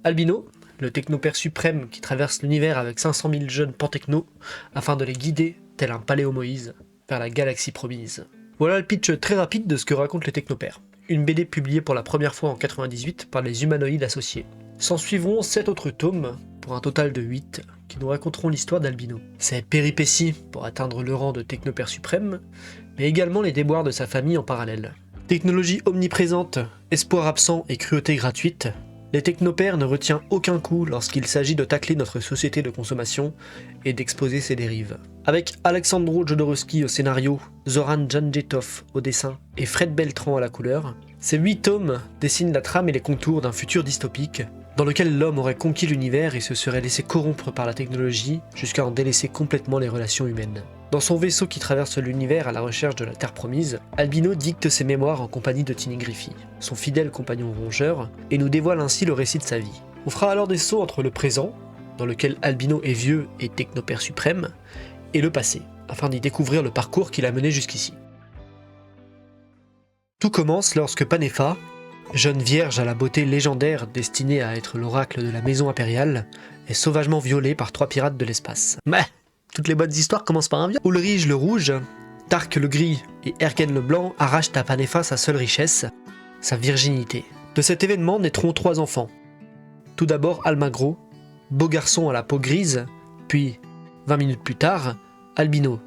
Albino, le technopère suprême qui traverse l'univers avec 500 000 jeunes pantechno afin de les guider, tel un paléo Moïse, vers la galaxie promise. Voilà le pitch très rapide de ce que raconte le technopère. Une BD publiée pour la première fois en 98 par les humanoïdes associés. S'en suivront 7 autres tomes, pour un total de 8, qui nous raconteront l'histoire d'Albino. Ses péripéties pour atteindre le rang de technopère suprême, mais également les déboires de sa famille en parallèle. Technologie omniprésente, espoir absent et cruauté gratuite, les technopères ne retient aucun coup lorsqu'il s'agit de tacler notre société de consommation et d'exposer ses dérives. Avec Alexandro Jodorowsky au scénario, Zoran Janjetov au dessin et Fred Beltran à la couleur, ces 8 tomes dessinent la trame et les contours d'un futur dystopique dans lequel l'homme aurait conquis l'univers et se serait laissé corrompre par la technologie jusqu'à en délaisser complètement les relations humaines. Dans son vaisseau qui traverse l'univers à la recherche de la Terre promise, Albino dicte ses mémoires en compagnie de Tini Griffey, son fidèle compagnon rongeur, et nous dévoile ainsi le récit de sa vie. On fera alors des sauts entre le présent, dans lequel Albino est vieux et technopère suprême, et le passé, afin d'y découvrir le parcours qui l'a mené jusqu'ici. Tout commence lorsque Panefa, jeune vierge à la beauté légendaire destinée à être l'oracle de la maison impériale, est sauvagement violée par 3 pirates de l'espace. Mais toutes les bonnes histoires commencent par un viol. Ulrich le rouge, Tark le gris et Ergen le blanc arrachent à Panefa sa seule richesse, sa virginité. De cet événement naîtront 3 enfants. Tout d'abord Almagro, beau garçon à la peau grise, puis, 20 minutes plus tard, Albino,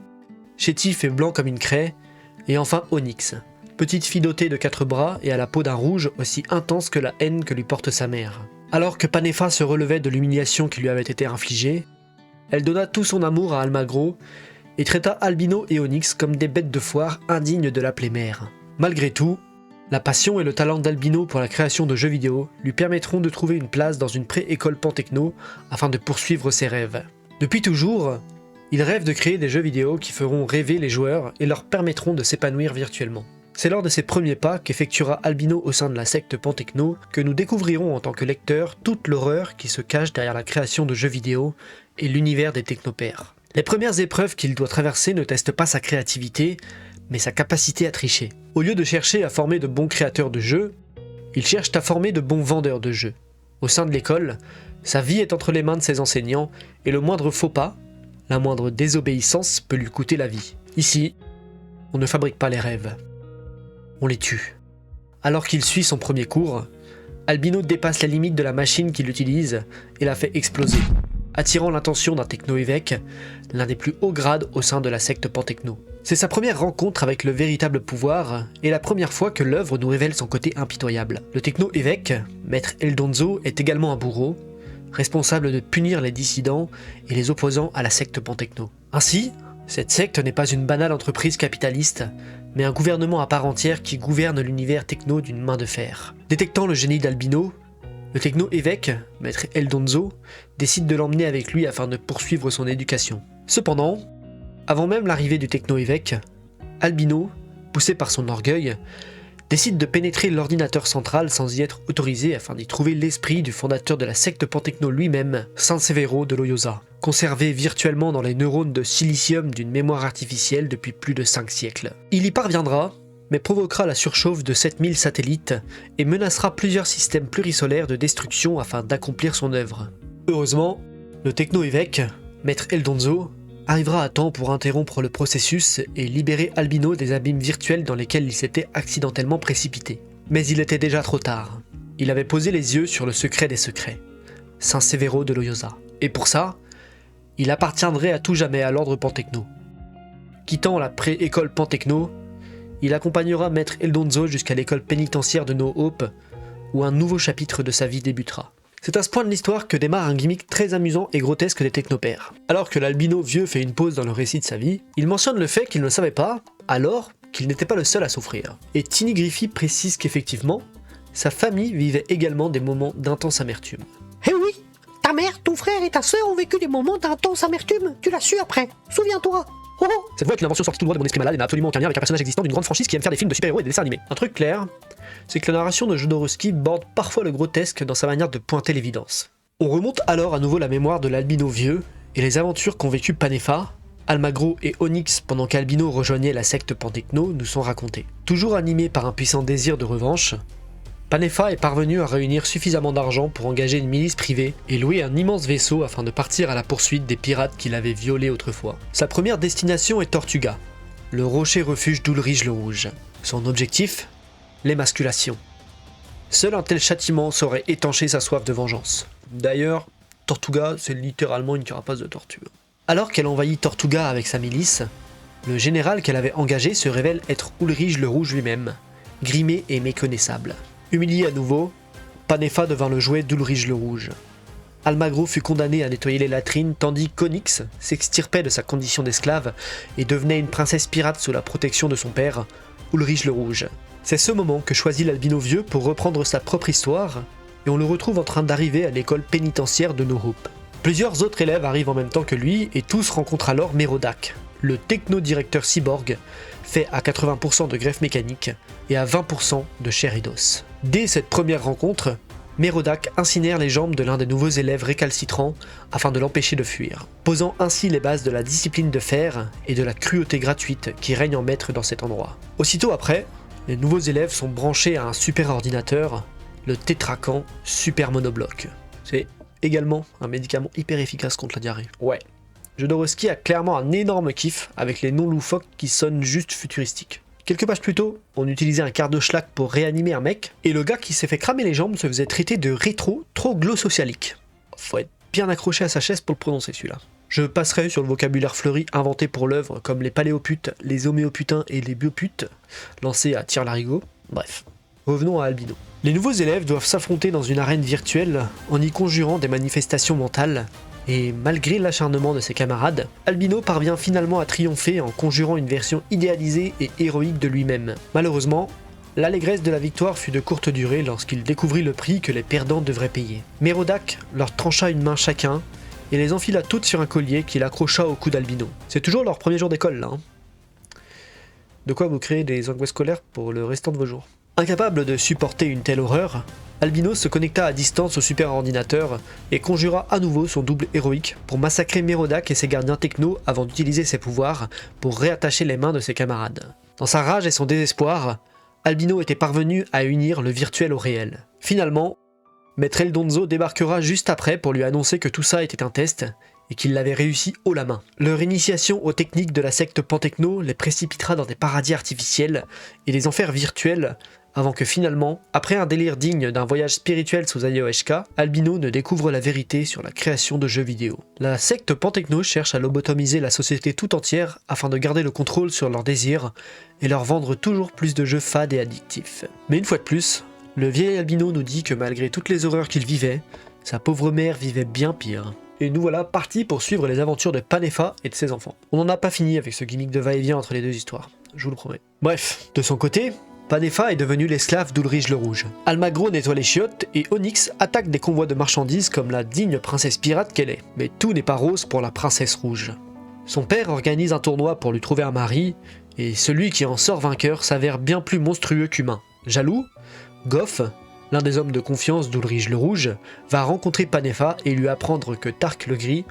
chétif et blanc comme une craie, et enfin Onyx, petite fille dotée de 4 bras et à la peau d'un rouge aussi intense que la haine que lui porte sa mère. Alors que Panefa se relevait de l'humiliation qui lui avait été infligée, elle donna tout son amour à Almagro et traita Albino et Onyx comme des bêtes de foire indignes de l'appeler mère. Malgré tout, la passion et le talent d'Albino pour la création de jeux vidéo lui permettront de trouver une place dans une pré-école pantechno afin de poursuivre ses rêves. Depuis toujours, il rêve de créer des jeux vidéo qui feront rêver les joueurs et leur permettront de s'épanouir virtuellement. C'est lors de ses premiers pas qu'effectuera Albino au sein de la secte Pantechno que nous découvrirons en tant que lecteurs toute l'horreur qui se cache derrière la création de jeux vidéo et l'univers des technopères. Les premières épreuves qu'il doit traverser ne testent pas sa créativité, mais sa capacité à tricher. Au lieu de chercher à former de bons créateurs de jeux, il cherche à former de bons vendeurs de jeux. Au sein de l'école, sa vie est entre les mains de ses enseignants et le moindre faux pas, la moindre désobéissance peut lui coûter la vie. Ici, on ne fabrique pas les rêves. On les tue. Alors qu'il suit son premier cours, Albino dépasse la limite de la machine qu'il utilise et la fait exploser, attirant l'attention d'un techno-évêque, l'un des plus hauts grades au sein de la secte Pantechno. C'est sa première rencontre avec le véritable pouvoir et la première fois que l'œuvre nous révèle son côté impitoyable. Le techno-évêque, Maître Eldonzo, est également un bourreau, responsable de punir les dissidents et les opposants à la secte Pantechno. Ainsi, cette secte n'est pas une banale entreprise capitaliste, mais un gouvernement à part entière qui gouverne l'univers techno d'une main de fer. Détectant le génie d'Albino, le techno-évêque, Maître Eldonzo, décide de l'emmener avec lui afin de poursuivre son éducation. Cependant, avant même l'arrivée du techno-évêque, Albino, poussé par son orgueil, décide de pénétrer l'ordinateur central sans y être autorisé afin d'y trouver l'esprit du fondateur de la secte Pantechno lui-même, San Severo de Loyosa, conservé virtuellement dans les neurones de silicium d'une mémoire artificielle depuis plus de 5 siècles. Il y parviendra, mais provoquera la surchauffe de 7000 satellites et menacera plusieurs systèmes plurisolaires de destruction afin d'accomplir son œuvre. Heureusement, le techno-évêque, Maître Eldonzo, arrivera à temps pour interrompre le processus et libérer Albino des abîmes virtuels dans lesquels il s'était accidentellement précipité. Mais il était déjà trop tard. Il avait posé les yeux sur le secret des secrets, San Severo de Loyosa. Et pour ça, il appartiendrait à tout jamais à l'ordre Pantechno. Quittant la pré-école Pantechno, il accompagnera Maître Eldonzo jusqu'à l'école pénitentiaire de No Hope, où un nouveau chapitre de sa vie débutera. C'est à ce point de l'histoire que démarre un gimmick très amusant et grotesque des technopères. Alors que l'Albino vieux fait une pause dans le récit de sa vie, il mentionne le fait qu'il ne savait pas, alors, qu'il n'était pas le seul à souffrir. Et Tini Griffey précise qu'effectivement, sa famille vivait également des moments d'intense amertume. Eh oui, ta mère, ton frère et ta sœur ont vécu des moments d'intense amertume, tu l'as su après, souviens-toi. Oh oh. Cette voix est une invention sortie tout droit de mon esprit malade et n'a absolument aucun lien avec un personnage existant d'une grande franchise qui aime faire des films de super-héros et des dessins animés. Un truc clair, c'est que la narration de Jodorowsky borde parfois le grotesque dans sa manière de pointer l'évidence. On remonte alors à nouveau la mémoire de l'Albino vieux et les aventures qu'ont vécues Panefa, Almagro et Onyx pendant qu'Albino rejoignait la secte Pantechno nous sont racontées. Toujours animé par un puissant désir de revanche, Panefa est parvenu à réunir suffisamment d'argent pour engager une milice privée et louer un immense vaisseau afin de partir à la poursuite des pirates qu'il avait violés autrefois. Sa première destination est Tortuga, le rocher refuge d'Ulrich le Rouge. Son objectif ? L'émasculation. Seul un tel châtiment saurait étancher sa soif de vengeance. D'ailleurs, Tortuga, c'est littéralement une carapace de tortue. Alors qu'elle envahit Tortuga avec sa milice, le général qu'elle avait engagé se révèle être Ulrich le Rouge lui-même, grimé et méconnaissable. Humilié à nouveau, Panefa devint le jouet d'Ulrich le Rouge. Almagro fut condamné à nettoyer les latrines tandis qu'Onyx s'extirpait de sa condition d'esclave et devenait une princesse pirate sous la protection de son père, Ulrich le Rouge. C'est ce moment que choisit l'Albino Vieux pour reprendre sa propre histoire, et on le retrouve en train d'arriver à l'école pénitentiaire de No Hope. Plusieurs autres élèves arrivent en même temps que lui et tous rencontrent alors Merodach, le techno-directeur cyborg, fait à 80% de greffe mécanique et à 20% de chair et d'os. Dès cette première rencontre, Merodach incinère les jambes de l'un des nouveaux élèves récalcitrants afin de l'empêcher de fuir, posant ainsi les bases de la discipline de fer et de la cruauté gratuite qui règne en maître dans cet endroit. Aussitôt après, les nouveaux élèves sont branchés à un super ordinateur, le Tétracan Super Monobloc. C'est également un médicament hyper efficace contre la diarrhée. Ouais. Jodorowsky a clairement un énorme kiff avec les noms loufoques qui sonnent juste futuristiques. Quelques pages plus tôt, on utilisait un quart de schlag pour réanimer un mec, et le gars qui s'est fait cramer les jambes se faisait traiter de rétro-troglossocialique. Faut être bien accroché à sa chaise pour le prononcer celui-là. Je passerai sur le vocabulaire fleuri inventé pour l'œuvre, comme les paléoputes, les homéoputins et les bioputes, lancés à tir-larigot. Bref, revenons à Albino. Les nouveaux élèves doivent s'affronter dans une arène virtuelle en y conjurant des manifestations mentales, et malgré l'acharnement de ses camarades, Albino parvient finalement à triompher en conjurant une version idéalisée et héroïque de lui-même. Malheureusement, l'allégresse de la victoire fut de courte durée lorsqu'il découvrit le prix que les perdants devraient payer. Merodach leur trancha une main chacun et les enfila toutes sur un collier qu'il accrocha au cou d'Albino. C'est toujours leur premier jour d'école là. De quoi vous créer des angoisses scolaires pour le restant de vos jours. Incapable de supporter une telle horreur, Albino se connecta à distance au super ordinateur et conjura à nouveau son double héroïque pour massacrer Merodach et ses gardiens techno avant d'utiliser ses pouvoirs pour réattacher les mains de ses camarades. Dans sa rage et son désespoir, Albino était parvenu à unir le virtuel au réel. Finalement, Maître Eldonzo débarquera juste après pour lui annoncer que tout ça était un test et qu'il l'avait réussi haut la main. Leur initiation aux techniques de la secte Pantechno les précipitera dans des paradis artificiels et des enfers virtuels avant que finalement, après un délire digne d'un voyage spirituel sous ayahuasca, Albino ne découvre la vérité sur la création de jeux vidéo. La secte Pantechno cherche à lobotomiser la société tout entière afin de garder le contrôle sur leurs désirs et leur vendre toujours plus de jeux fades et addictifs. Mais une fois de plus, le vieil Albino nous dit que malgré toutes les horreurs qu'il vivait, sa pauvre mère vivait bien pire. Et nous voilà partis pour suivre les aventures de Panefa et de ses enfants. On n'en a pas fini avec ce gimmick de va-et-vient entre les deux histoires, je vous le promets. Bref, de son côté, Panefa est devenu l'esclave d'Ulrich le Rouge. Almagro nettoie les chiottes et Onyx attaque des convois de marchandises comme la digne princesse pirate qu'elle est. Mais tout n'est pas rose pour la princesse rouge. Son père organise un tournoi pour lui trouver un mari, et celui qui en sort vainqueur s'avère bien plus monstrueux qu'humain. Jaloux, Goff, l'un des hommes de confiance d'Ulrich le Rouge, va rencontrer Panefa et lui apprendre que Tark le Gris,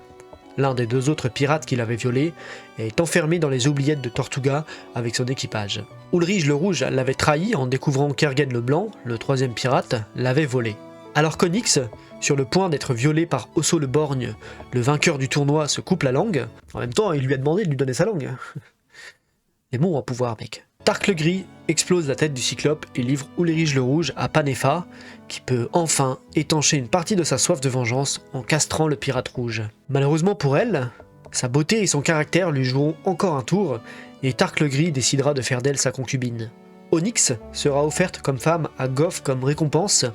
l'un des deux autres pirates qu'il avait violés, est enfermé dans les oubliettes de Tortuga avec son équipage. Ulrich le Rouge l'avait trahi en découvrant qu'Ergen le Blanc, le troisième pirate, l'avait volé. Alors qu'Onyx, sur le point d'être violé par Osso le Borgne, le vainqueur du tournoi se coupe la langue, en même temps il lui a demandé de lui donner sa langue. Les mots ont un pouvoir, mec. Tark le Gris explose la tête du Cyclope et livre Ulrich le Rouge à Panefa, qui peut enfin étancher une partie de sa soif de vengeance en castrant le pirate rouge. Malheureusement pour elle, sa beauté et son caractère lui joueront encore un tour, et Tark le Gris décidera de faire d'elle sa concubine. Onyx sera offerte comme femme à Goff comme récompense,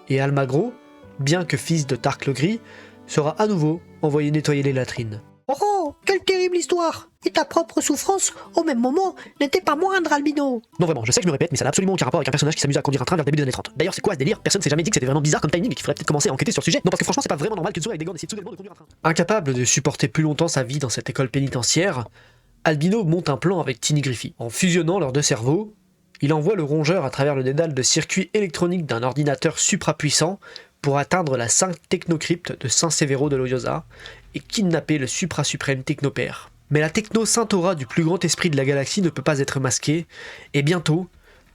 et Almagro, bien que fils de Tark le Gris, sera à nouveau envoyé nettoyer les latrines. Oh, quelle terrible histoire! Et ta propre souffrance, au même moment, n'était pas moindre, Albino! Non vraiment, je sais que je me répète, mais ça n'a absolument aucun rapport avec un personnage qui s'amuse à conduire un train vers le début des années 30. D'ailleurs, c'est quoi ce délire? Personne s'est jamais dit que c'était vraiment bizarre comme timing et qu'il faudrait peut-être commencer à enquêter sur le sujet. Non, parce que franchement, c'est pas vraiment normal qu'une souris avec des gants décide soudainement de conduire un train. Incapable de supporter plus longtemps sa vie dans cette école pénitentiaire, Albino monte un plan avec Tinny Griffey. En fusionnant leurs deux cerveaux, il envoie le rongeur à travers le dédale de circuits électroniques d'un ordinateur suprapuissant pour atteindre la Sainte Technocrypte de Saint Severo de Loyosa et kidnapper le supra-suprême Technopère. Mais la techno-sainte aura du plus grand esprit de la galaxie ne peut pas être masquée, et bientôt,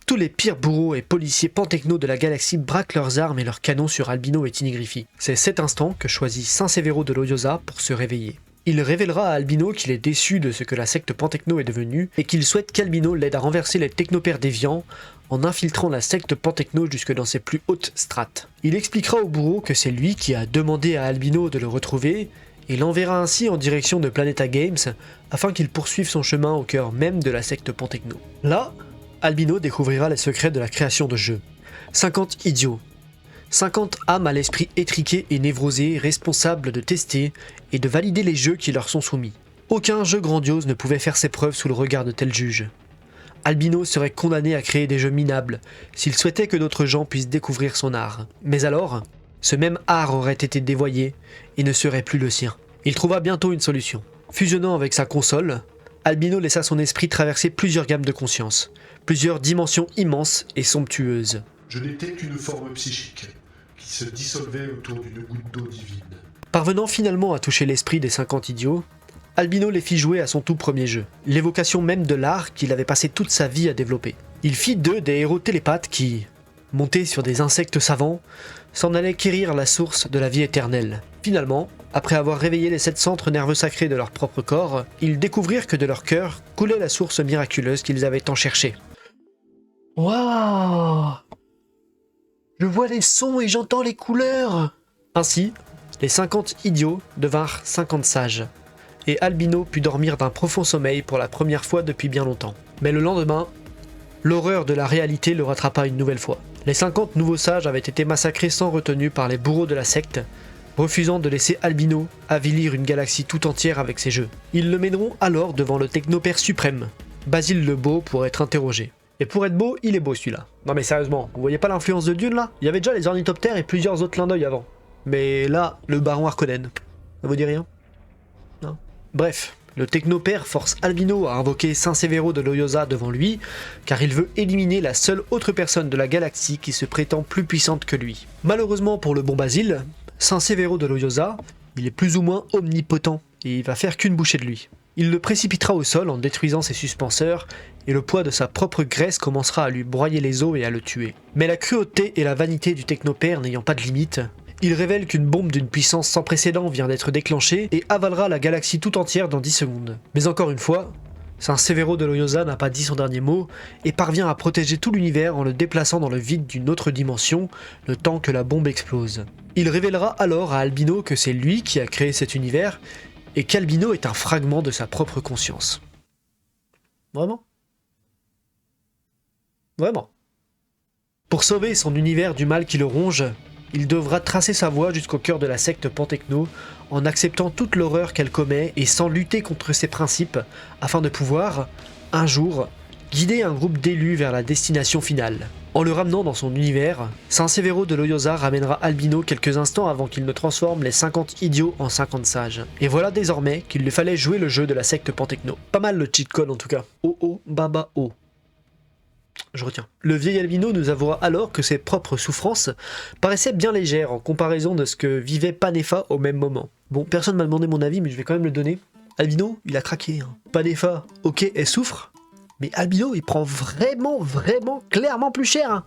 Tous les pires bourreaux et policiers pantechno de la galaxie braquent leurs armes et leurs canons sur Albino et Tinigrifi. C'est cet instant que choisit San Severo de Loyosa pour se réveiller. Il révélera à Albino qu'il est déçu de ce que la secte Pantechno est devenue et qu'il souhaite qu'Albino l'aide à renverser les technopères déviants en infiltrant la secte Pantechno jusque dans ses plus hautes strates. Il expliquera au bourreau que c'est lui qui a demandé à Albino de le retrouver et l'enverra ainsi en direction de Planeta Games afin qu'il poursuive son chemin au cœur même de la secte Pantechno. Là, Albino découvrira les secrets de la création de jeux. 50 idiots. 50 âmes à l'esprit étriqué et névrosé, responsables de tester et de valider les jeux qui leur sont soumis. Aucun jeu grandiose ne pouvait faire ses preuves sous le regard de tels juges. Albino serait condamné à créer des jeux minables s'il souhaitait que d'autres gens puissent découvrir son art. Mais alors, ce même art aurait été dévoyé et ne serait plus le sien. Il trouva bientôt une solution. Fusionnant avec sa console, Albino laissa son esprit traverser plusieurs gammes de conscience, plusieurs dimensions immenses et somptueuses. Je n'étais qu'une forme psychique qui se dissolvait autour d'une goutte d'eau divine. Parvenant finalement à toucher l'esprit des 50 idiots, Albino les fit jouer à son tout premier jeu, l'évocation même de l'art qu'il avait passé toute sa vie à développer. Il fit d'eux des héros télépathes qui, montés sur des insectes savants, s'en allaient quérir la source de la vie éternelle. Finalement, après avoir réveillé les 7 centres nerveux sacrés de leur propre corps, ils découvrirent que de leur cœur coulait la source miraculeuse qu'ils avaient tant cherchée. Waouh! Je vois les sons et j'entends les couleurs! Ainsi, les 50 idiots devinrent 50 sages, et Albino put dormir d'un profond sommeil pour la première fois depuis bien longtemps. Mais le lendemain, l'horreur de la réalité le rattrapa une nouvelle fois. Les 50 nouveaux sages avaient été massacrés sans retenue par les bourreaux de la secte, refusant de laisser Albino avilir une galaxie tout entière avec ses jeux. Ils le mèneront alors devant le technopère suprême, Basile le Beau, pour être interrogé. Et pour être beau, il est beau celui-là. Non mais sérieusement, vous voyez pas l'influence de Dune là? Il y avait déjà les ornithoptères et plusieurs autres clins d'œil avant. Mais là, le baron Harkonnen. Ça vous dit rien? Non. Bref, le technopère force Albino à invoquer San Severo de Loyosa devant lui, car il veut éliminer la seule autre personne de la galaxie qui se prétend plus puissante que lui. Malheureusement pour le bon Basile, San Severo de Loyosa, il est plus ou moins omnipotent, et il va faire qu'une bouchée de lui. Il le précipitera au sol en détruisant ses suspenseurs, et le poids de sa propre graisse commencera à lui broyer les os et à le tuer. Mais la cruauté et la vanité du technopère n'ayant pas de limite, il révèle qu'une bombe d'une puissance sans précédent vient d'être déclenchée et avalera la galaxie tout entière dans 10 secondes. Mais encore une fois, San Severo de Loyosa n'a pas dit son dernier mot et parvient à protéger tout l'univers en le déplaçant dans le vide d'une autre dimension, le temps que la bombe explose. Il révélera alors à Albino que c'est lui qui a créé cet univers et qu'Albino est un fragment de sa propre conscience. Vraiment? Vraiment. Pour sauver son univers du mal qui le ronge, il devra tracer sa voie jusqu'au cœur de la secte Pantechno en acceptant toute l'horreur qu'elle commet et sans lutter contre ses principes afin de pouvoir, un jour, guider un groupe d'élus vers la destination finale. En le ramenant dans son univers, San Severo de Loyosa ramènera Albino quelques instants avant qu'il ne transforme les 50 idiots en 50 sages. Et voilà désormais qu'il lui fallait jouer le jeu de la secte Pantechno. Pas mal le cheat code en tout cas. Oh oh, baba oh. Je retiens. Le vieil Albino nous avouera alors que ses propres souffrances paraissaient bien légères en comparaison de ce que vivait Panefa au même moment. Bon, personne m'a demandé mon avis, mais je vais quand même le donner. Albino, il a craqué. Panefa, ok, elle souffre, mais Albino, il prend vraiment, clairement plus cher. Hein.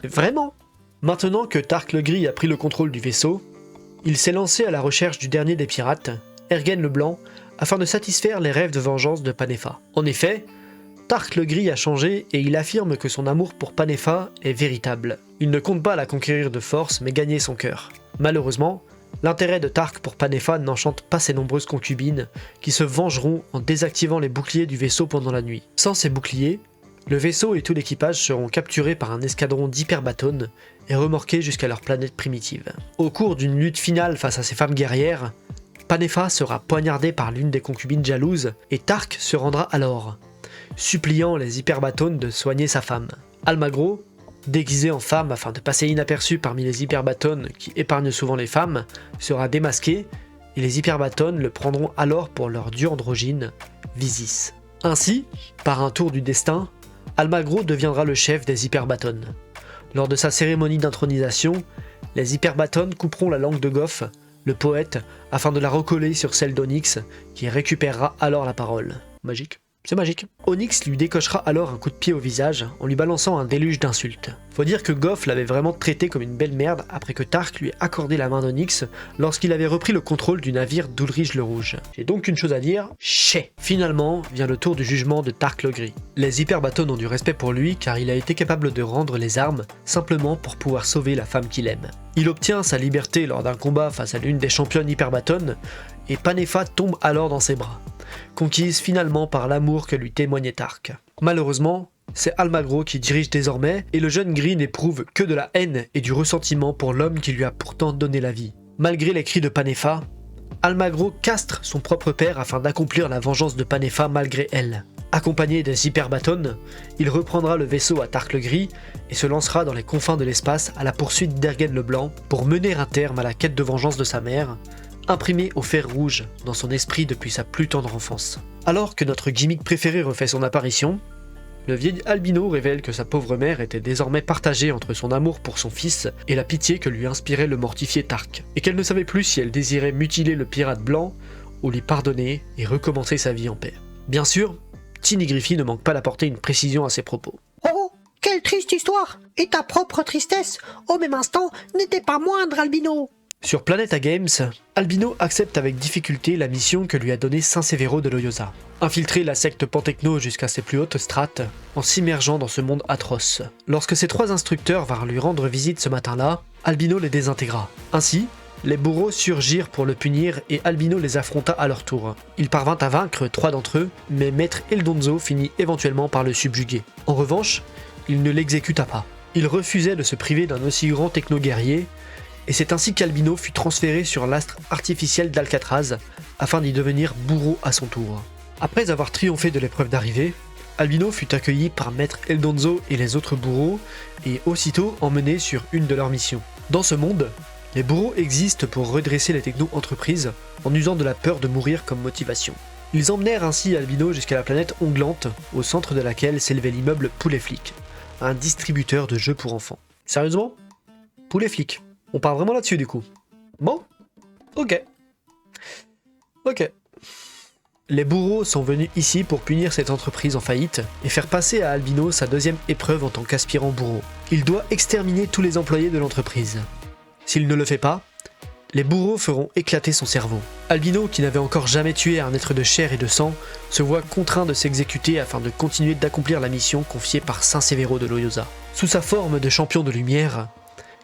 Vraiment. Maintenant que Tark le Gris a pris le contrôle du vaisseau, il s'est lancé à la recherche du dernier des pirates, Ergen le Blanc, afin de satisfaire les rêves de vengeance de Panefa. En effet, Tark le Gris a changé et il affirme que son amour pour Panefa est véritable. Il ne compte pas la conquérir de force mais gagner son cœur. Malheureusement, l'intérêt de Tark pour Panefa n'enchante pas ses nombreuses concubines qui se vengeront en désactivant les boucliers du vaisseau pendant la nuit. Sans ces boucliers, le vaisseau et tout l'équipage seront capturés par un escadron d'hyperbatones et remorqués jusqu'à leur planète primitive. Au cours d'une lutte finale face à ces femmes guerrières, Panefa sera poignardée par l'une des concubines jalouses et Tark se rendra alors, suppliant les hyperbatones de soigner sa femme. Almagro, déguisé en femme afin de passer inaperçu parmi les hyperbatones qui épargnent souvent les femmes, sera démasqué et les hyperbatones le prendront alors pour leur dieu androgyne, Visis. Ainsi, par un tour du destin, Almagro deviendra le chef des hyperbatones. Lors de sa cérémonie d'intronisation, les hyperbatones couperont la langue de Goff, le poète, afin de la recoller sur celle d'Onyx, qui récupérera alors la parole. Magique. C'est magique. Onyx lui décochera alors un coup de pied au visage en lui balançant un déluge d'insultes. Faut dire que Goff l'avait vraiment traité comme une belle merde après que Tark lui ait accordé la main d'Onyx lorsqu'il avait repris le contrôle du navire d'Ulrich le Rouge. J'ai donc une chose à dire, chais. Finalement vient le tour du jugement de Tark le Gris. Les Hyperbatones ont du respect pour lui car il a été capable de rendre les armes simplement pour pouvoir sauver la femme qu'il aime. Il obtient sa liberté lors d'un combat face à l'une des championnes Hyperbatones et Panefa tombe alors dans ses bras, conquise finalement par l'amour que lui témoignait Tark. Malheureusement, c'est Almagro qui dirige désormais et le jeune Gris n'éprouve que de la haine et du ressentiment pour l'homme qui lui a pourtant donné la vie. Malgré les cris de Panefa, Almagro castre son propre père afin d'accomplir la vengeance de Panefa malgré elle. Accompagné des Hyperbatones, il reprendra le vaisseau à Tark le Gris et se lancera dans les confins de l'espace à la poursuite d'Ergen le Blanc pour mener un terme à la quête de vengeance de sa mère, imprimé au fer rouge dans son esprit depuis sa plus tendre enfance. Alors que notre gimmick préféré refait son apparition, le vieil albino révèle que sa pauvre mère était désormais partagée entre son amour pour son fils et la pitié que lui inspirait le mortifié Tark, et qu'elle ne savait plus si elle désirait mutiler le pirate blanc ou lui pardonner et recommencer sa vie en paix. Bien sûr, Tinny Griffey ne manque pas d'apporter une précision à ses propos. Oh, quelle triste histoire! Et ta propre tristesse, au même instant, n'était pas moindre, Albino! Sur Planeta Games, Albino accepte avec difficulté la mission que lui a donnée Saint Severo de Loyosa. Infiltrer la secte Pantechno jusqu'à ses plus hautes strates en s'immergeant dans ce monde atroce. Lorsque ses 3 instructeurs vinrent lui rendre visite ce matin-là, Albino les désintégra. Ainsi, les bourreaux surgirent pour le punir et Albino les affronta à leur tour. Il parvint à vaincre 3 d'entre eux, mais Maître Eldonzo finit éventuellement par le subjuguer. En revanche, il ne l'exécuta pas. Il refusait de se priver d'un aussi grand techno-guerrier, et c'est ainsi qu'Albino fut transféré sur l'astre artificiel d'Alcatraz afin d'y devenir bourreau à son tour. Après avoir triomphé de l'épreuve d'arrivée, Albino fut accueilli par Maître Eldonzo et les autres bourreaux et aussitôt emmené sur une de leurs missions. Dans ce monde, les bourreaux existent pour redresser les techno-entreprises en usant de la peur de mourir comme motivation. Ils emmenèrent ainsi Albino jusqu'à la planète Onglante, au centre de laquelle s'élevait l'immeuble Poulet Flic, un distributeur de jeux pour enfants. Sérieusement ? Poulet Flic. On part vraiment là-dessus du coup. Bon, ok. Les bourreaux sont venus ici pour punir cette entreprise en faillite et faire passer à Albino sa 2e épreuve en tant qu'aspirant bourreau. Il doit exterminer tous les employés de l'entreprise. S'il ne le fait pas, les bourreaux feront éclater son cerveau. Albino, qui n'avait encore jamais tué un être de chair et de sang, se voit contraint de s'exécuter afin de continuer d'accomplir la mission confiée par Saint Severo de Loyosa. Sous sa forme de champion de lumière,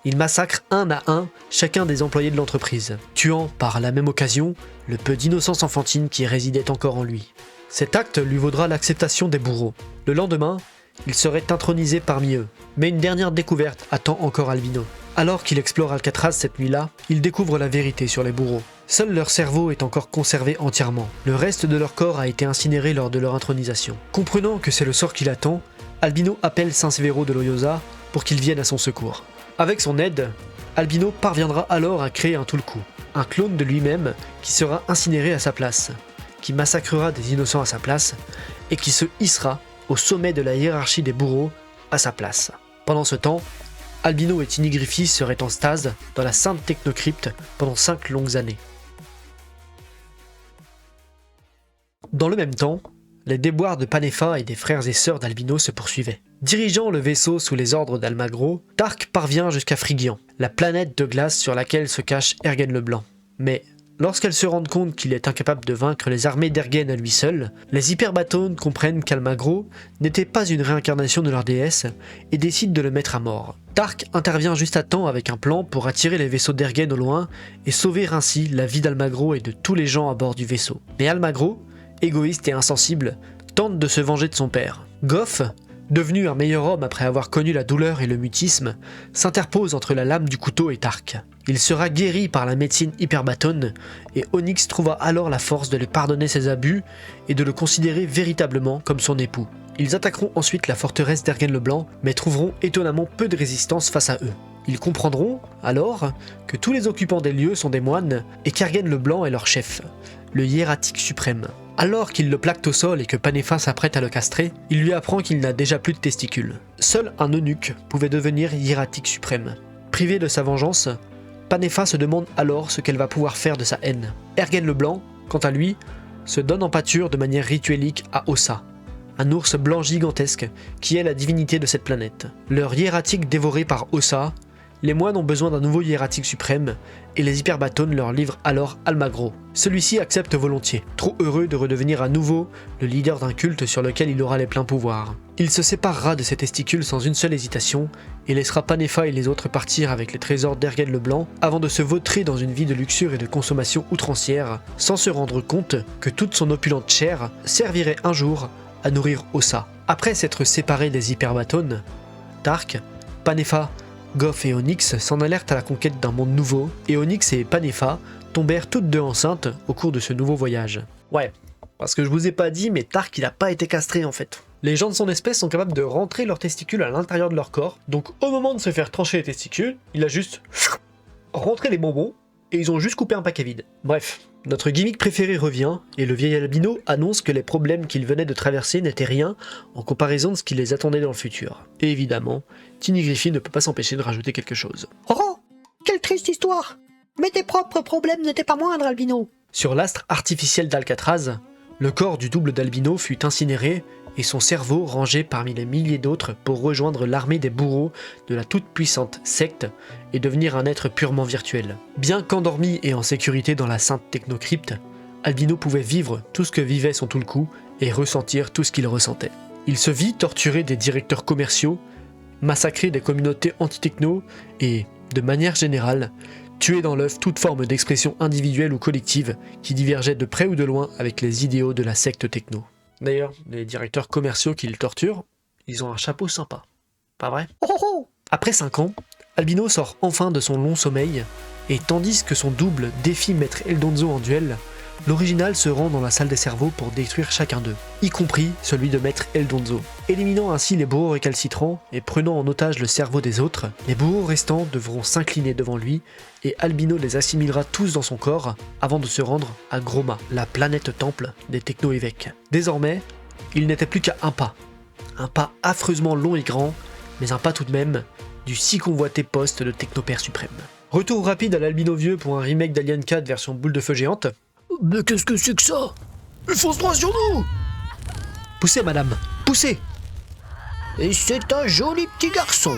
il massacre un à un chacun des employés de l'entreprise, tuant par la même occasion le peu d'innocence enfantine qui résidait encore en lui. Cet acte lui vaudra l'acceptation des bourreaux. Le lendemain, il serait intronisé parmi eux. Mais une dernière découverte attend encore Albino. Alors qu'il explore Alcatraz cette nuit-là, il découvre la vérité sur les bourreaux. Seul leur cerveau est encore conservé entièrement. Le reste de leur corps a été incinéré lors de leur intronisation. Comprenant que c'est le sort qui l'attend, Albino appelle Saint Severo de Loyosa pour qu'il vienne à son secours. Avec son aide, Albino parviendra alors à créer un Tulku, un clone de lui-même qui sera incinéré à sa place, qui massacrera des innocents à sa place et qui se hissera au sommet de la hiérarchie des bourreaux à sa place. Pendant ce temps, Albino et Tinny Griffey seraient en stase dans la Sainte Technocrypte pendant 5 longues années. Dans le même temps, les déboires de Panefa et des frères et sœurs d'Albino se poursuivaient. Dirigeant le vaisseau sous les ordres d'Almagro, Tark parvient jusqu'à Phrygian, la planète de glace sur laquelle se cache Ergen le Blanc. Mais lorsqu'elle se rend compte qu'il est incapable de vaincre les armées d'Ergen à lui seul, les Hyperbatones comprennent qu'Almagro n'était pas une réincarnation de leur déesse et décident de le mettre à mort. Tark intervient juste à temps avec un plan pour attirer les vaisseaux d'Ergen au loin et sauver ainsi la vie d'Almagro et de tous les gens à bord du vaisseau. Mais Almagro, égoïste et insensible, tente de se venger de son père. Goff, devenu un meilleur homme après avoir connu la douleur et le mutisme, s'interpose entre la lame du couteau et Tark. Il sera guéri par la médecine Hyperbatone et Onyx trouva alors la force de lui pardonner ses abus et de le considérer véritablement comme son époux. Ils attaqueront ensuite la forteresse d'Ergen le Blanc, mais trouveront étonnamment peu de résistance face à eux. Ils comprendront, alors, que tous les occupants des lieux sont des moines et qu'Ergen le Blanc est leur chef, le hiératique suprême. Alors qu'il le plaque au sol et que Panefa s'apprête à le castrer, il lui apprend qu'il n'a déjà plus de testicules. Seul un eunuque pouvait devenir hiératique suprême. Privé de sa vengeance, Panefa se demande alors ce qu'elle va pouvoir faire de sa haine. Ergen le Blanc, quant à lui, se donne en pâture de manière rituelique à Ossa, un ours blanc gigantesque qui est la divinité de cette planète. Leur hiératique dévoré par Ossa, les moines ont besoin d'un nouveau hiératique suprême et les hyperbatones leur livrent alors Almagro. Celui-ci accepte volontiers, trop heureux de redevenir à nouveau le leader d'un culte sur lequel il aura les pleins pouvoirs. Il se séparera de ses testicules sans une seule hésitation et laissera Panefa et les autres partir avec les trésors d'Ergen le Blanc avant de se vautrer dans une vie de luxure et de consommation outrancière sans se rendre compte que toute son opulente chair servirait un jour à nourrir Ossa. Après s'être séparés des hyperbatones, Tark, Panefa, Goff et Onyx s'en allèrent à la conquête d'un monde nouveau, et Onyx et Panefa tombèrent toutes deux enceintes au cours de ce nouveau voyage. Ouais, parce que je vous ai pas dit, mais Tark il a pas été castré en fait. Les gens de son espèce sont capables de rentrer leurs testicules à l'intérieur de leur corps, donc au moment de se faire trancher les testicules, il a juste rentré les bonbons, et ils ont juste coupé un paquet vide. Bref, notre gimmick préféré revient, et le vieil albino annonce que les problèmes qu'il venait de traverser n'étaient rien en comparaison de ce qui les attendait dans le futur. Et évidemment, Tinny Griffin ne peut pas s'empêcher de rajouter quelque chose. Oh, quelle triste histoire. Mais tes propres problèmes n'étaient pas moindres, albino. Sur l'astre artificiel d'Alcatraz, le corps du double d'Albino fut incinéré et son cerveau rangé parmi les milliers d'autres pour rejoindre l'armée des bourreaux de la toute-puissante secte et devenir un être purement virtuel. Bien qu'endormi et en sécurité dans la sainte technocrypte, Albino pouvait vivre tout ce que vivait son Tulku et ressentir tout ce qu'il ressentait. Il se vit torturer des directeurs commerciaux, massacrer des communautés anti-techno et, de manière générale, tuer dans l'œuf toute forme d'expression individuelle ou collective qui divergeait de près ou de loin avec les idéaux de la secte techno. D'ailleurs, les directeurs commerciaux qui le torturent, ils ont un chapeau sympa. Pas vrai ? Oh oh oh. Après 5 ans, Albino sort enfin de son long sommeil, et tandis que son double défie Maître Eldonzo en duel, l'original se rend dans la salle des cerveaux pour détruire chacun d'eux, y compris celui de Maître Eldonzo. Éliminant ainsi les bourreaux récalcitrants et prenant en otage le cerveau des autres, les bourreaux restants devront s'incliner devant lui et Albino les assimilera tous dans son corps avant de se rendre à Groma, la planète temple des techno-évêques. Désormais, il n'était plus qu'à un pas affreusement long et grand, mais un pas tout de même du si convoité poste de Technopère suprême. Retour rapide à l'Albino vieux pour un remake d'Alien 4 version boule de feu géante. Mais qu'est-ce que c'est que ça? Il fonce droit sur nous. Poussez madame, poussez! Et c'est un joli petit garçon.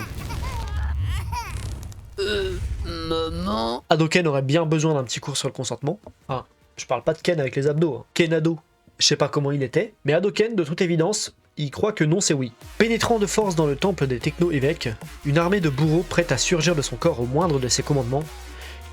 Maman... Hadoken aurait bien besoin d'un petit cours sur le consentement. Enfin, je parle pas de Ken avec les abdos, hein. Kenado. Je sais pas comment il était, mais Hadoken, de toute évidence, il croit que non c'est oui. Pénétrant de force dans le temple des techno-évêques, une armée de bourreaux prête à surgir de son corps au moindre de ses commandements,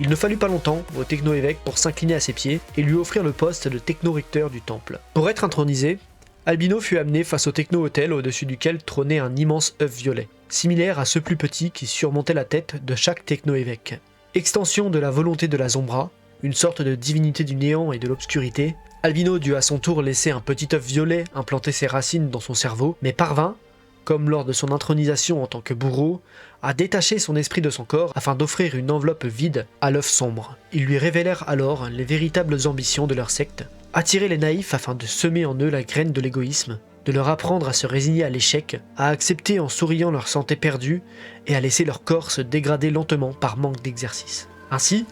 il ne fallut pas longtemps au techno-évêque pour s'incliner à ses pieds et lui offrir le poste de techno-recteur du temple. Pour être intronisé, Albino fut amené face au techno-hôtel au-dessus duquel trônait un immense œuf violet, similaire à ceux plus petits qui surmontaient la tête de chaque techno-évêque. Extension de la volonté de la Zombra, une sorte de divinité du néant et de l'obscurité, Albino dut à son tour laisser un petit œuf violet implanter ses racines dans son cerveau, mais parvint, comme lors de son intronisation en tant que bourreau, à détacher son esprit de son corps afin d'offrir une enveloppe vide à l'œuf sombre. Ils lui révélèrent alors les véritables ambitions de leur secte, attirer les naïfs afin de semer en eux la graine de l'égoïsme, de leur apprendre à se résigner à l'échec, à accepter en souriant leur santé perdue et à laisser leur corps se dégrader lentement par manque d'exercice. Ainsi,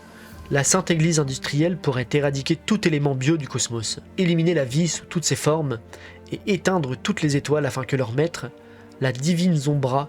la sainte église industrielle pourrait éradiquer tout élément bio du cosmos, éliminer la vie sous toutes ses formes et éteindre toutes les étoiles afin que leur maître, la divine Zombra,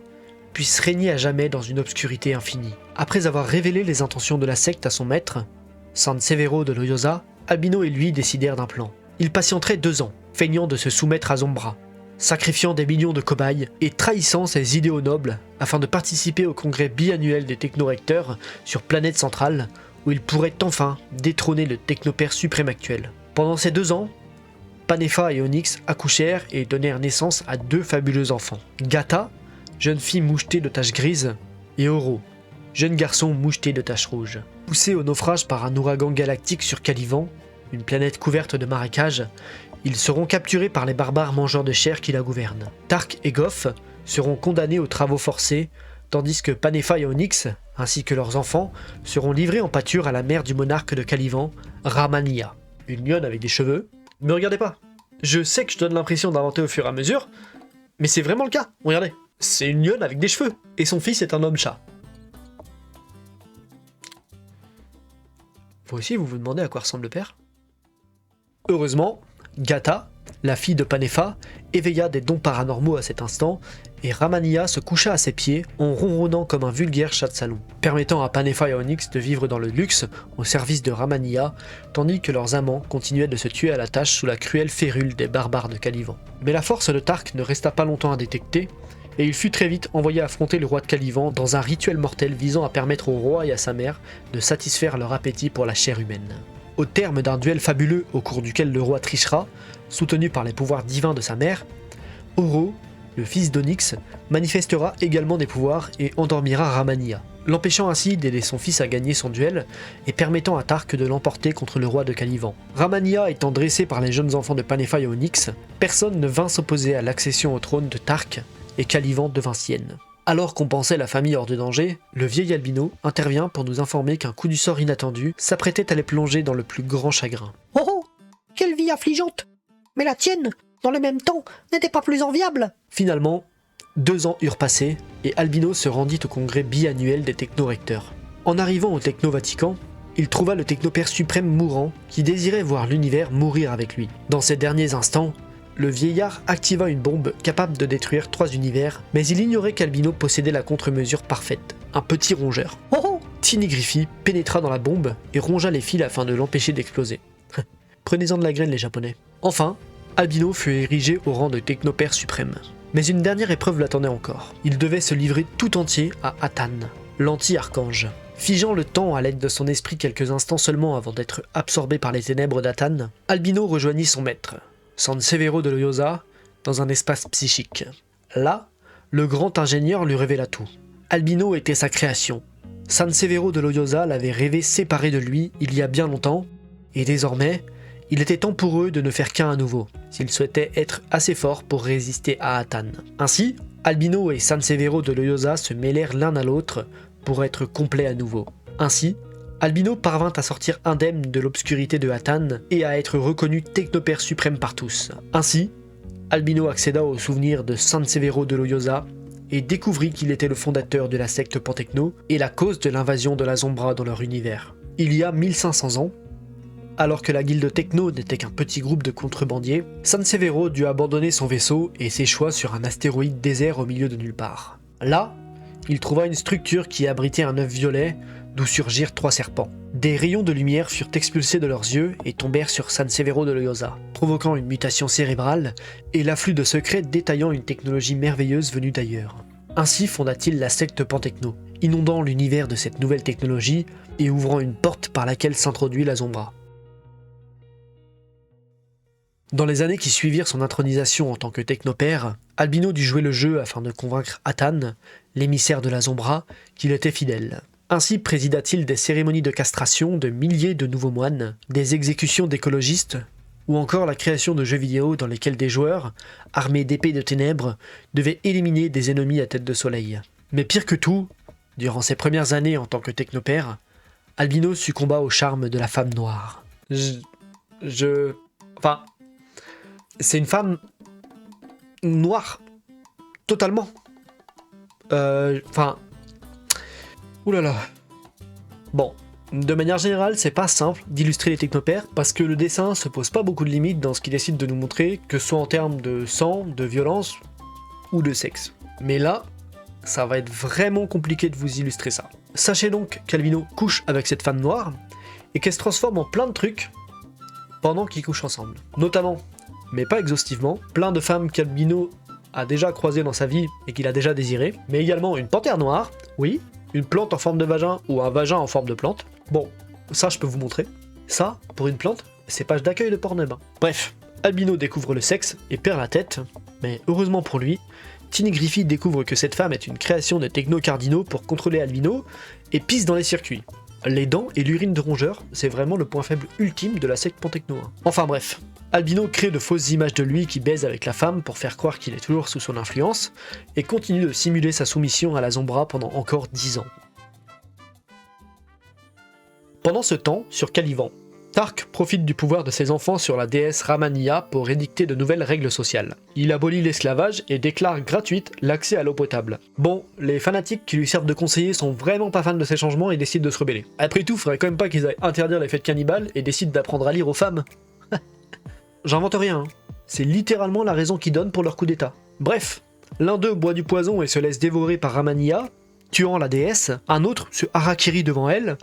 puisse régner à jamais dans une obscurité infinie. Après avoir révélé les intentions de la secte à son maître, San Severo de Loyosa, Albino et lui décidèrent d'un plan. Ils patienteraient 2 ans, feignant de se soumettre à Zombra, sacrifiant des millions de cobayes et trahissant ses idéaux nobles afin de participer au congrès biannuel des technorecteurs sur Planète Centrale, où ils pourraient enfin détrôner le technopère suprême actuel. Pendant ces 2 ans, Panefa et Onyx accouchèrent et donnèrent naissance à 2 fabuleux enfants. Gata, jeune fille mouchetée de taches grises, et Oro, jeune garçon moucheté de taches rouges. Poussés au naufrage par un ouragan galactique sur Calivan, une planète couverte de marécages, ils seront capturés par les barbares mangeurs de chair qui la gouvernent. Tark et Goff seront condamnés aux travaux forcés, tandis que Panefa et Onyx, ainsi que leurs enfants, seront livrés en pâture à la mère du monarque de Calivan, Ramania. Une lionne avec des cheveux. Me regardez pas. Je sais que je donne l'impression d'inventer au fur et à mesure, mais c'est vraiment le cas. Regardez. C'est une lionne avec des cheveux, et son fils est un homme-chat. Vous aussi, vous vous demandez à quoi ressemble le père ? Heureusement, Gata, La fille de Panefa éveilla des dons paranormaux à cet instant, et Ramania se coucha à ses pieds en ronronnant comme un vulgaire chat de salon, permettant à Panefa et Onyx de vivre dans le luxe au service de Ramania, tandis que leurs amants continuaient de se tuer à la tâche sous la cruelle férule des barbares de Caliban. Mais la force de Tark ne resta pas longtemps à détecter, et il fut très vite envoyé affronter le roi de Caliban dans un rituel mortel visant à permettre au roi et à sa mère de satisfaire leur appétit pour la chair humaine. Au terme d'un duel fabuleux au cours duquel le roi trichera, soutenu par les pouvoirs divins de sa mère, Oro, le fils d'Onyx, manifestera également des pouvoirs et endormira Ramania, l'empêchant ainsi d'aider son fils à gagner son duel et permettant à Tark de l'emporter contre le roi de Caliban. Ramania étant dressé par les jeunes enfants de Panefa et Onyx, personne ne vint s'opposer à l'accession au trône de Tark et Caliban devint sienne. Alors qu'on pensait la famille hors de danger, le vieil albino intervient pour nous informer qu'un coup du sort inattendu s'apprêtait à les plonger dans le plus grand chagrin. Oh oh, quelle vie affligeante! Mais la tienne, dans le même temps, n'était pas plus enviable. Finalement, 2 ans eurent passé et Albino se rendit au congrès biannuel des technorecteurs. En arrivant au Techno-Vatican, il trouva le technopère suprême mourant qui désirait voir l'univers mourir avec lui. Dans ces derniers instants, le vieillard activa une bombe capable de détruire 3 univers, mais il ignorait qu'Albino possédait la contre-mesure parfaite, un petit rongeur. Oh oh, Tiny Griffy pénétra dans la bombe et rongea les fils afin de l'empêcher d'exploser. Prenez-en de la graine les japonais. Enfin, Albino fut érigé au rang de technopère suprême. Mais une dernière épreuve l'attendait encore. Il devait se livrer tout entier à Atan, l'anti-archange. Figeant le temps à l'aide de son esprit quelques instants seulement avant d'être absorbé par les ténèbres d'Atan, Albino rejoignit son maître, San Severo de Loyosa, dans un espace psychique. Là, le grand ingénieur lui révéla tout. Albino était sa création. San Severo de Loyosa l'avait rêvé séparé de lui il y a bien longtemps, et désormais, il était temps pour eux de ne faire qu'un à nouveau, s'ils souhaitaient être assez forts pour résister à Atan. Ainsi, Albino et San Severo de Loyosa se mêlèrent l'un à l'autre pour être complets à nouveau. Ainsi, Albino parvint à sortir indemne de l'obscurité de Atan et à être reconnu technopère suprême par tous. Ainsi, Albino accéda au souvenir de San Severo de Loyosa et découvrit qu'il était le fondateur de la secte Pantechno et la cause de l'invasion de la Zombra dans leur univers. Il y a 1500 ans, alors que la guilde Techno n'était qu'un petit groupe de contrebandiers, San Severo dut abandonner son vaisseau et s'échoua sur un astéroïde désert au milieu de nulle part. Là, il trouva une structure qui abritait un œuf violet d'où surgirent 3 serpents. Des rayons de lumière furent expulsés de leurs yeux et tombèrent sur San Severo de Loyosa, provoquant une mutation cérébrale et l'afflux de secrets détaillant une technologie merveilleuse venue d'ailleurs. Ainsi fonda-t-il la secte Pantechno, inondant l'univers de cette nouvelle technologie et ouvrant une porte par laquelle s'introduit la Zombra. Dans les années qui suivirent son intronisation en tant que technopère, Albino dut jouer le jeu afin de convaincre Atan, l'émissaire de la Zombra, qu'il était fidèle. Ainsi présida-t-il des cérémonies de castration de milliers de nouveaux moines, des exécutions d'écologistes, ou encore la création de jeux vidéo dans lesquels des joueurs, armés d'épées de ténèbres, devaient éliminer des ennemis à tête de soleil. Mais pire que tout, durant ses premières années en tant que technopère, Albino succomba au charme de la femme noire. Enfin... C'est une femme noire, totalement. Oulala. Bon, de manière générale, c'est pas simple d'illustrer les technopères parce que le dessin se pose pas beaucoup de limites dans ce qu'il décide de nous montrer, que ce soit en termes de sang, de violence ou de sexe. Mais là, ça va être vraiment compliqué de vous illustrer ça. Sachez donc qu'Albino couche avec cette femme noire et qu'elle se transforme en plein de trucs pendant qu'ils couchent ensemble. Notamment, mais pas exhaustivement, plein de femmes qu'Albino a déjà croisées dans sa vie et qu'il a déjà désirées, mais également une panthère noire, oui, une plante en forme de vagin ou un vagin en forme de plante. Bon, ça je peux vous montrer. Ça, pour une plante, c'est page d'accueil de Pornhub. Bref, Albino découvre le sexe et perd la tête, mais heureusement pour lui, Tiny Griffy découvre que cette femme est une création des techno-cardinaux pour contrôler Albino et pisse dans les circuits. Les dents et l'urine de rongeur, c'est vraiment le point faible ultime de la secte Pantechno. Enfin bref, Albino crée de fausses images de lui qui baise avec la femme pour faire croire qu'il est toujours sous son influence, et continue de simuler sa soumission à la Zombra pendant encore 10 ans. Pendant ce temps, sur Caliban, Tark profite du pouvoir de ses enfants sur la déesse Ramania pour édicter de nouvelles règles sociales. Il abolit l'esclavage et déclare gratuite l'accès à l'eau potable. Bon, les fanatiques qui lui servent de conseiller sont vraiment pas fans de ces changements et décident de se rebeller. Après tout, faudrait quand même pas qu'ils aillent interdire les fêtes cannibales et décident d'apprendre à lire aux femmes. J'invente rien, hein. C'est littéralement la raison qu'ils donnent pour leur coup d'état. Bref, l'un d'eux boit du poison et se laisse dévorer par Ramania, tuant la déesse, un autre se harakiri devant elle,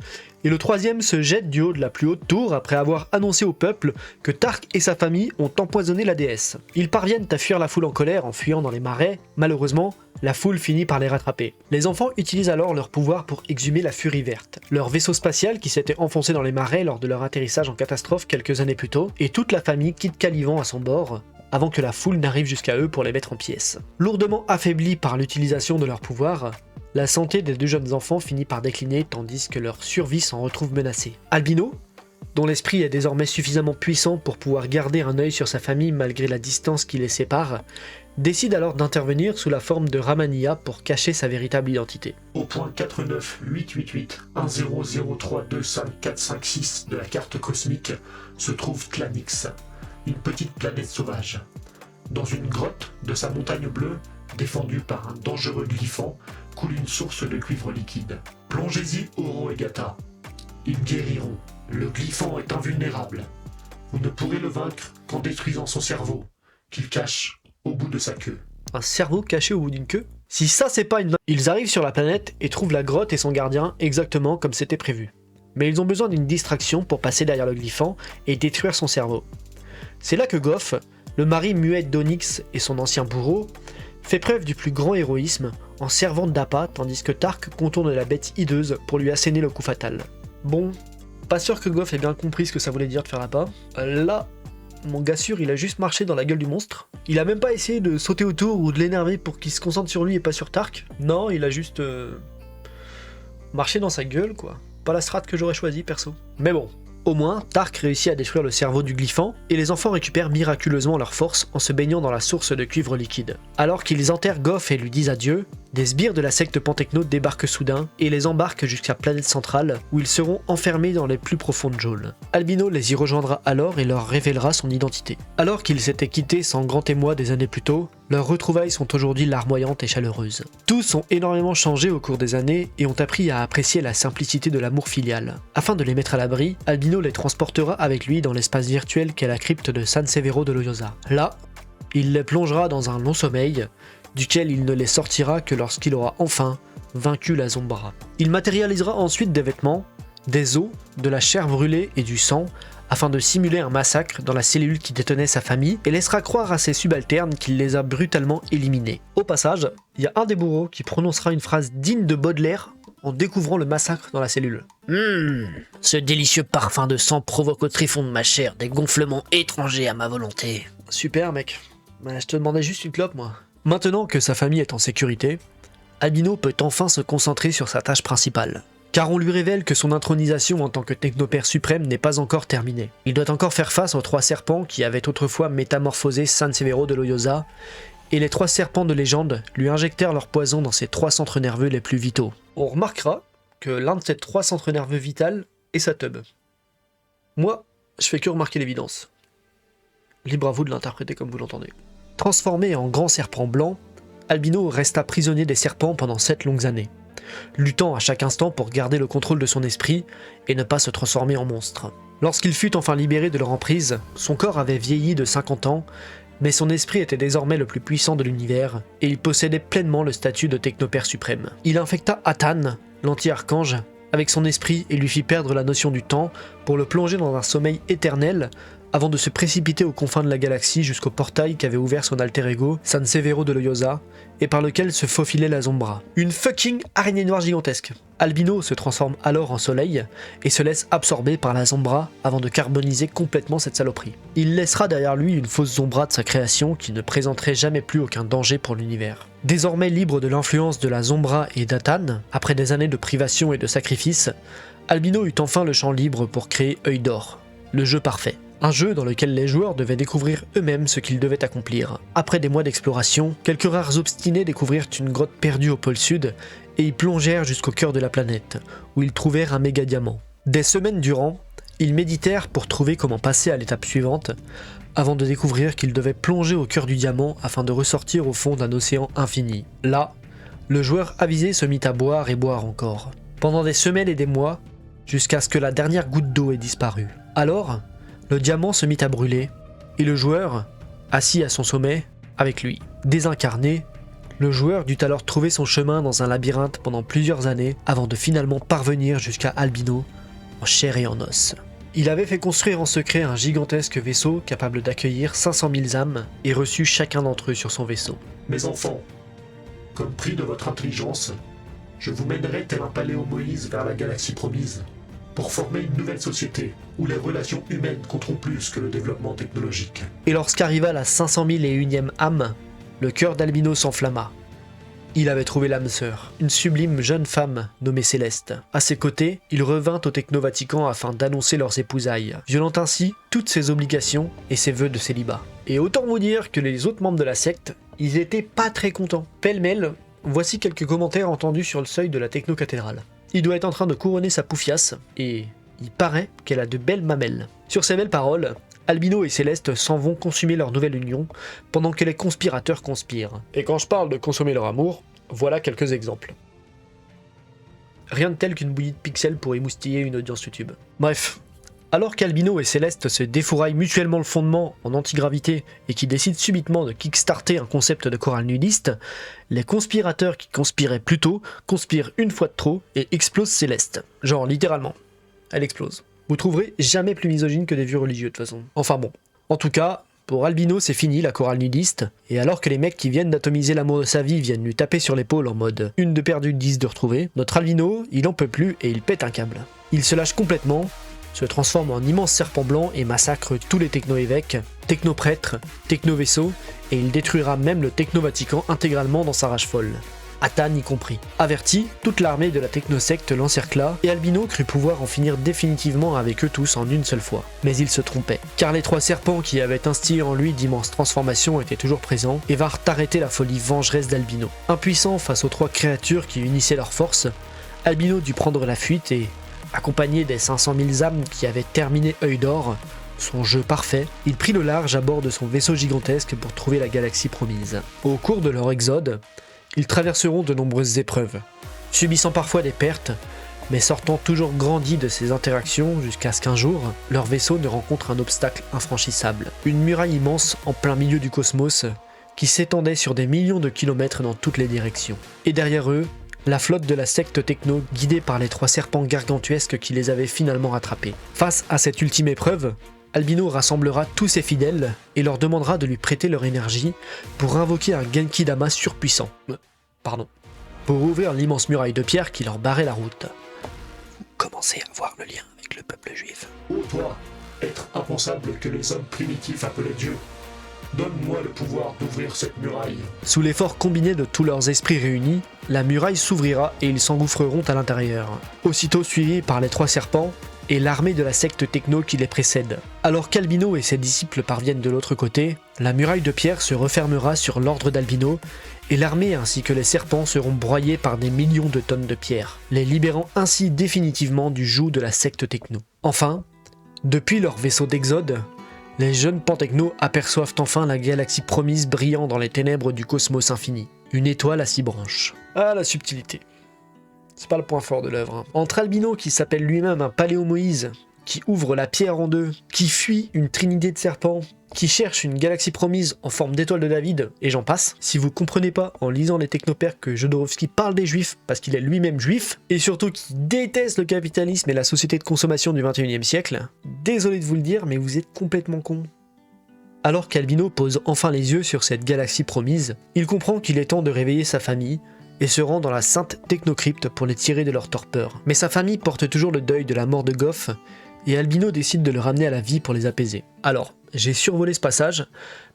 et le troisième se jette du haut de la plus haute tour après avoir annoncé au peuple que Tark et sa famille ont empoisonné la déesse. Ils parviennent à fuir la foule en colère en fuyant dans les marais. Malheureusement, la foule finit par les rattraper. Les enfants utilisent alors leur pouvoir pour exhumer la Furie Verte, leur vaisseau spatial qui s'était enfoncé dans les marais lors de leur atterrissage en catastrophe quelques années plus tôt, et toute la famille quitte Caliban à son bord, avant que la foule n'arrive jusqu'à eux pour les mettre en pièces. Lourdement affaiblis par l'utilisation de leur pouvoir, la santé des deux jeunes enfants finit par décliner tandis que leur survie s'en retrouve menacée. Albino, dont l'esprit est désormais suffisamment puissant pour pouvoir garder un œil sur sa famille malgré la distance qui les sépare, décide alors d'intervenir sous la forme de Ramania pour cacher sa véritable identité. Au point 49881003254556 de la carte cosmique se trouve Tlanix, une petite planète sauvage. Dans une grotte de sa montagne bleue, défendue par un dangereux glyphant, coule une source de cuivre liquide. Plongez-y, Oro et Gata. Ils guériront. Le glyphant est invulnérable. Vous ne pourrez le vaincre qu'en détruisant son cerveau, qu'il cache au bout de sa queue. Un cerveau caché au bout d'une queue? Si ça c'est pas une... Ils arrivent sur la planète et trouvent la grotte et son gardien exactement comme c'était prévu. Mais ils ont besoin d'une distraction pour passer derrière le glyphant et détruire son cerveau. C'est là que Goff, le mari muet d'Onyx et son ancien bourreau, fait preuve du plus grand héroïsme en servant d'appât tandis que Tark contourne la bête hideuse pour lui asséner le coup fatal. Bon, pas sûr que Goff ait bien compris ce que ça voulait dire de faire l'appât. Là, mon gars sûr, il a juste marché dans la gueule du monstre. Il a même pas essayé de sauter autour ou de l'énerver pour qu'il se concentre sur lui et pas sur Tark. Non, il a juste marché dans sa gueule quoi. Pas la strat que j'aurais choisi perso. Mais bon. Au moins, Tark réussit à détruire le cerveau du glyphant, et les enfants récupèrent miraculeusement leur force en se baignant dans la source de cuivre liquide. Alors qu'ils enterrent Goff et lui disent adieu, des sbires de la secte Pantechno débarquent soudain et les embarquent jusqu'à Planète Centrale, où ils seront enfermés dans les plus profondes geôles. Albino les y rejoindra alors et leur révélera son identité. Alors qu'ils s'étaient quittés sans grand émoi des années plus tôt, leurs retrouvailles sont aujourd'hui larmoyantes et chaleureuses. Tous ont énormément changé au cours des années et ont appris à apprécier la simplicité de l'amour filial. Afin de les mettre à l'abri, Albino les transportera avec lui dans l'espace virtuel qu'est la crypte de San Severo de Loyosa. Là, il les plongera dans un long sommeil, duquel il ne les sortira que lorsqu'il aura enfin vaincu la Zombra. Il matérialisera ensuite des vêtements, des os, de la chair brûlée et du sang, afin de simuler un massacre dans la cellule qui détenait sa famille, et laissera croire à ses subalternes qu'il les a brutalement éliminés. Au passage, il y a un des bourreaux qui prononcera une phrase digne de Baudelaire en découvrant le massacre dans la cellule. Ce délicieux parfum de sang provoque au tréfonds de ma chair des gonflements étrangers à ma volonté. Super mec, je te demandais juste une clope moi. Maintenant que sa famille est en sécurité, Albino peut enfin se concentrer sur sa tâche principale. Car on lui révèle que son intronisation en tant que technopère suprême n'est pas encore terminée. Il doit encore faire face aux 3 serpents qui avaient autrefois métamorphosé San Severo de Loyosa, et les 3 serpents de légende lui injectèrent leur poison dans ses 3 centres nerveux les plus vitaux. On remarquera que l'un de ces 3 centres nerveux vitaux est sa tub. Moi, je fais que remarquer l'évidence. Libre à vous de l'interpréter comme vous l'entendez. Transformé en grand serpent blanc, Albino resta prisonnier des serpents pendant 7 longues années, luttant à chaque instant pour garder le contrôle de son esprit et ne pas se transformer en monstre. Lorsqu'il fut enfin libéré de leur emprise, son corps avait vieilli de 50 ans, mais son esprit était désormais le plus puissant de l'univers, et il possédait pleinement le statut de technopère suprême. Il infecta Atan, l'anti-archange, avec son esprit et lui fit perdre la notion du temps pour le plonger dans un sommeil éternel avant de se précipiter aux confins de la galaxie jusqu'au portail qu'avait ouvert son alter ego, San Severo de Loyosa, et par lequel se faufilait la Zombra. Une fucking araignée noire gigantesque. Albino se transforme alors en soleil et se laisse absorber par la Zombra avant de carboniser complètement cette saloperie. Il laissera derrière lui une fausse Zombra de sa création qui ne présenterait jamais plus aucun danger pour l'univers. Désormais libre de l'influence de la Zombra et d'Atan, après des années de privation et de sacrifice, Albino eut enfin le champ libre pour créer Œil d'Or, le jeu parfait. Un jeu dans lequel les joueurs devaient découvrir eux-mêmes ce qu'ils devaient accomplir. Après des mois d'exploration, quelques rares obstinés découvrirent une grotte perdue au pôle sud et y plongèrent jusqu'au cœur de la planète, où ils trouvèrent un méga diamant. Des semaines durant, ils méditèrent pour trouver comment passer à l'étape suivante, avant de découvrir qu'ils devaient plonger au cœur du diamant afin de ressortir au fond d'un océan infini. Là, le joueur avisé se mit à boire et boire encore, pendant des semaines et des mois, jusqu'à ce que la dernière goutte d'eau ait disparu. Alors, le diamant se mit à brûler, et le joueur, assis à son sommet avec lui. Désincarné, le joueur dut alors trouver son chemin dans un labyrinthe pendant plusieurs années avant de finalement parvenir jusqu'à Albino en chair et en os. Il avait fait construire en secret un gigantesque vaisseau capable d'accueillir 500 000 âmes et reçu chacun d'entre eux sur son vaisseau. Mes enfants, comme prix de votre intelligence, je vous mènerai tel un paléo Moïse vers la galaxie promise, pour former une nouvelle société où les relations humaines compteront plus que le développement technologique. Et lorsqu'arriva la 500 001e âme, le cœur d'Albino s'enflamma. Il avait trouvé l'âme sœur, une sublime jeune femme nommée Céleste. À ses côtés, il revint au Techno-Vatican afin d'annoncer leurs épousailles, violant ainsi toutes ses obligations et ses vœux de célibat. Et autant vous dire que les autres membres de la secte, ils étaient pas très contents. Pêle-mêle, voici quelques commentaires entendus sur le seuil de la Techno-Cathédrale. Il doit être en train de couronner sa poufiasse, et il paraît qu'elle a de belles mamelles. Sur ces belles paroles, Albino et Céleste s'en vont consumer leur nouvelle union, pendant que les conspirateurs conspirent. Et quand je parle de consommer leur amour, voilà quelques exemples. Rien de tel qu'une bouillie de pixels pour émoustiller une audience YouTube. Bref, alors qu'Albino et Céleste se défouraillent mutuellement le fondement en antigravité et qui décident subitement de kickstarter un concept de chorale nudiste, les conspirateurs qui conspiraient plus tôt conspirent une fois de trop et explosent Céleste. Genre littéralement, elle explose. Vous trouverez jamais plus misogyne que des vieux religieux de toute façon. Enfin bon. En tout cas, pour Albino c'est fini la chorale nudiste, et alors que les mecs qui viennent d'atomiser l'amour de sa vie viennent lui taper sur l'épaule en mode « une de perdue, 10 de retrouvée », notre Albino, il en peut plus et il pète un câble. Il se lâche complètement, se transforme en immense serpent blanc et massacre tous les techno-évêques, techno-prêtres, techno-vaisseaux, et il détruira même le Techno-Vatican intégralement dans sa rage folle. Atan y compris. Averti, toute l'armée de la technosecte l'encercla, et Albino crut pouvoir en finir définitivement avec eux tous en une seule fois. Mais il se trompait, car les trois serpents qui avaient instillé en lui d'immenses transformations étaient toujours présents, et vinrent arrêter la folie vengeresse d'Albino. Impuissant face aux trois créatures qui unissaient leurs forces, Albino dut prendre la fuite et, accompagné des 500 000 âmes qui avaient terminé Œil d'Or, son jeu parfait, il prit le large à bord de son vaisseau gigantesque pour trouver la galaxie promise. Au cours de leur exode, ils traverseront de nombreuses épreuves, subissant parfois des pertes, mais sortant toujours grandis de ces interactions jusqu'à ce qu'un jour, leur vaisseau ne rencontre un obstacle infranchissable. Une muraille immense en plein milieu du cosmos qui s'étendait sur des millions de kilomètres dans toutes les directions. Et derrière eux, la flotte de la secte techno guidée par les trois serpents gargantuesques qui les avaient finalement rattrapés. Face à cette ultime épreuve, Albino rassemblera tous ses fidèles et leur demandera de lui prêter leur énergie pour invoquer un Genki Dama surpuissant. Pour ouvrir l'immense muraille de pierre qui leur barrait la route. Vous commencez à voir le lien avec le peuple juif. Ô toi, être impensable que les hommes primitifs appelaient Dieu, donne-moi le pouvoir d'ouvrir cette muraille. Sous l'effort combiné de tous leurs esprits réunis, la muraille s'ouvrira et ils s'engouffreront à l'intérieur. Aussitôt suivis par les trois serpents, et l'armée de la secte techno qui les précède. Alors qu'Albino et ses disciples parviennent de l'autre côté, la muraille de pierre se refermera sur l'ordre d'Albino, et l'armée ainsi que les serpents seront broyés par des millions de tonnes de pierre, les libérant ainsi définitivement du joug de la secte techno. Enfin, depuis leur vaisseau d'exode, les jeunes pantechno aperçoivent enfin la galaxie promise brillant dans les ténèbres du cosmos infini. Une étoile à 6 branches. Ah, la subtilité. C'est pas le point fort de l'œuvre. Hein. Entre Albino, qui s'appelle lui-même un paléo Moïse, qui ouvre la pierre en deux, qui fuit une trinité de serpents, qui cherche une galaxie promise en forme d'étoile de David, et j'en passe. Si vous comprenez pas en lisant les technopères que Jodorowsky parle des juifs parce qu'il est lui-même juif, et surtout qu'il déteste le capitalisme et la société de consommation du 21e siècle, désolé de vous le dire, mais vous êtes complètement con. Alors qu'Albino pose enfin les yeux sur cette galaxie promise, il comprend qu'il est temps de réveiller sa famille, et se rend dans la sainte technocrypte pour les tirer de leur torpeur. Mais sa famille porte toujours le deuil de la mort de Goff, et Albino décide de le ramener à la vie pour les apaiser. Alors, j'ai survolé ce passage,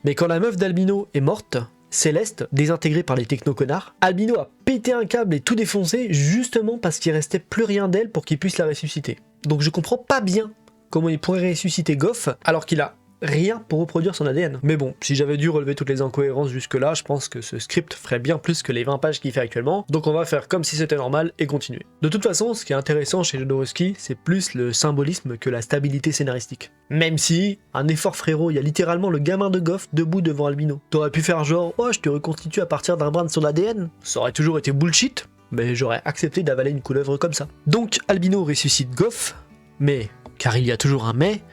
mais quand la meuf d'Albino est morte, Céleste, désintégrée par les techno-connards, Albino a pété un câble et tout défoncé justement parce qu'il restait plus rien d'elle pour qu'il puisse la ressusciter. Donc je comprends pas bien comment il pourrait ressusciter Goff alors qu'il a rien pour reproduire son ADN. Mais bon, si j'avais dû relever toutes les incohérences jusque-là, je pense que ce script ferait bien plus que les 20 pages qu'il fait actuellement, donc on va faire comme si c'était normal et continuer. De toute façon, ce qui est intéressant chez Jodorowsky, c'est plus le symbolisme que la stabilité scénaristique. Même si, un effort frérot, il y a littéralement le gamin de Goff debout devant Albino. T'aurais pu faire genre, oh je te reconstitue à partir d'un brin de son ADN, ça aurait toujours été bullshit, mais j'aurais accepté d'avaler une couleuvre comme ça. Donc Albino ressuscite Goff, mais car il y a toujours un mais,